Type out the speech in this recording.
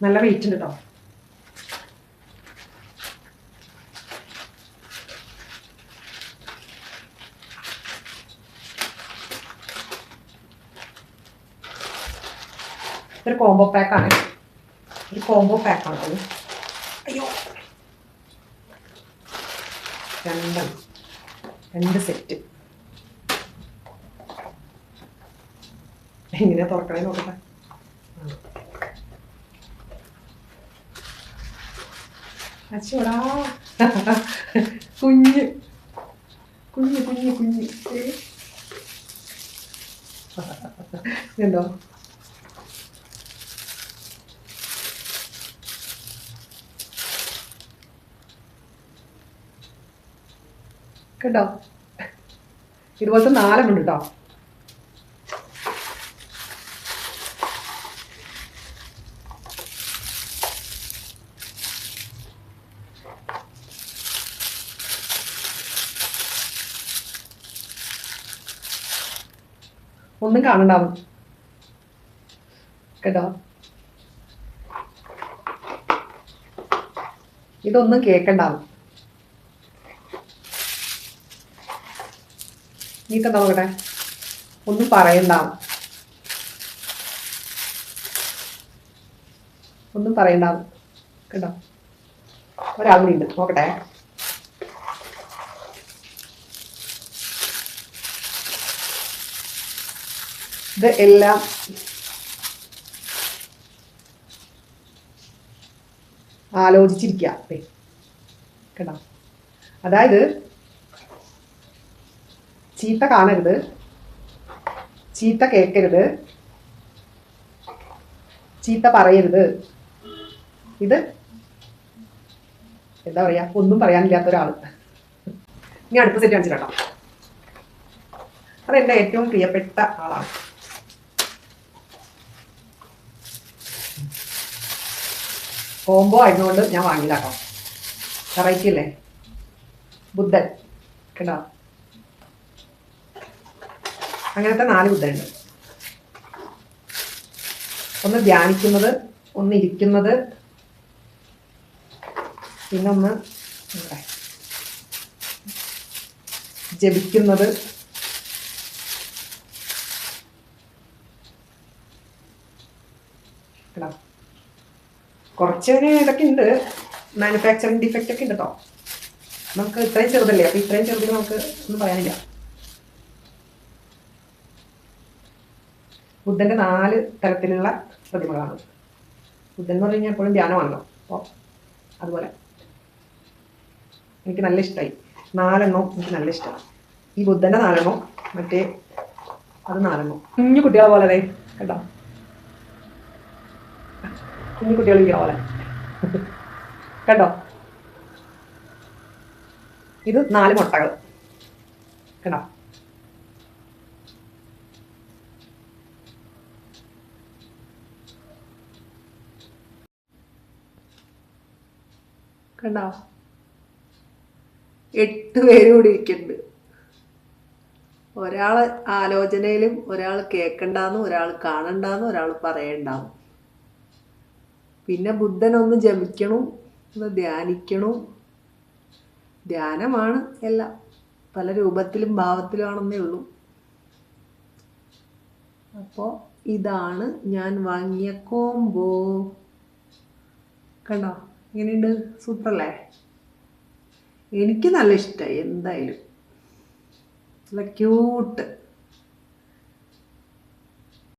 നല്ല വെയിറ്റ് ഉണ്ട് കേട്ടോ. ഒരു കോംബോ പാക്കാണ്. അത്. അയ്യോ, രണ്ട് സെറ്റ്. എങ്ങനെയാ തുറക്കണേ നോക്കട്ടെ. അച്ചോടാ, കുഞ്ഞ് കുഞ്ഞ് കുഞ്ഞ് കുഞ്ഞ് എന്തോ കേട്ടോ. ഇതുപോലത്തെ 4 ഉണ്ട് കേട്ടോ. ഒന്നും കാണണ്ടാവും കേട്ടോ. ഇതൊന്നും കേൾക്കണ്ടാവും. നീക്കം നോക്കട്ടെ. ഒന്നും പറയണ്ടാവും. കേട്ടോ. ഒരാൾ കൂടി ഉണ്ട്, നോക്കട്ടെ. ഇത് എല്ലാം ആലോചിച്ചിരിക്കുക കേട്ടോ. അതായത് ചീത്ത കാണരുത്, ചീത്ത കേൾക്കരുത്, ചീത്ത പറയരുത്. ഇത് എന്താ പറയാ, ഒന്നും പറയാനില്ലാത്ത ഒരാൾ. ഇനി അടുത്ത സെറ്റ് കാണിച്ചു കേട്ടോ. അതെൻ്റെ ഏറ്റവും പ്രിയപ്പെട്ട ആളാണ്. കോംബോ ആയതുകൊണ്ട് ഞാൻ വാങ്ങിയതാട്ടോ. വെറൈറ്റി അല്ലേ. ബുദ്ധൻ കേട്ടോ. അങ്ങനത്തെ 4 ബുദ്ധനുണ്ട്. ഒന്ന് ധ്യാനിക്കുന്നത്, ഒന്ന് ഇരിക്കുന്നത്, പിന്നെ ഒന്ന് ജപിക്കുന്നത്. കേട്ടോ. കുറച്ച് ഇതൊക്കെ ഉണ്ട്, മാനുഫാക്ചറിങ് ഡിഫക്റ്റ് ഒക്കെ ഉണ്ട് കേട്ടോ. നമുക്ക് ഇത്രയും ചെറുതല്ലേ, അപ്പോൾ ഇത്രയും ചെറുതിന് നമുക്ക് ഒന്നും പറയാനില്ല. ബുദ്ധൻ്റെ 4 തരത്തിലുള്ള പ്രതിമകളാണ്. ബുദ്ധൻ എന്ന് പറഞ്ഞു കഴിഞ്ഞാൽ എപ്പോഴും ധ്യാനമാണല്ലോ. അപ്പോൾ അതുപോലെ എനിക്ക് നല്ല ഇഷ്ടമായി. 4 എണ്ണവും എനിക്ക് നല്ല ഇഷ്ടമാണ്. ഈ ബുദ്ധൻ്റെ 4 എണ്ണവും മറ്റേ അത് 4 എണ്ണവും. കുഞ്ഞു കുട്ടികളെ പോലെ അതെ കേട്ടോ. കുഞ്ഞു കുട്ടികൾ ഇരിക്കുന്ന പോലെ കേട്ടോ. ഇത് 4 മുട്ടകൾ കേട്ടോ. കണ്ടോ, 8 പേര് കൂടി ഇരിക്കുന്നുണ്ട്. ഒരാൾ ആലോചനയിലും, ഒരാൾ കേൾക്കണ്ടെന്നും, ഒരാൾ കാണണ്ടെന്നും, ഒരാൾ പറയണ്ടാവും. പിന്നെ ബുദ്ധനൊന്ന് ജപിക്കണം, ഒന്ന് ധ്യാനിക്കണം. ധ്യാനമാണ് എല്ലാം. പല രൂപത്തിലും ഭാവത്തിലുമാണെന്നേ ഉള്ളൂ. അപ്പോൾ ഇതാണ് ഞാൻ വാങ്ങിയ കോംബോ. കണ്ടോ, ഇങ്ങനെയുണ്ട്. സൂപ്പറല്ലേ. എനിക്ക് നല്ല ഇഷ്ടമായി. എന്തായാലും നല്ല ക്യൂട്ട്.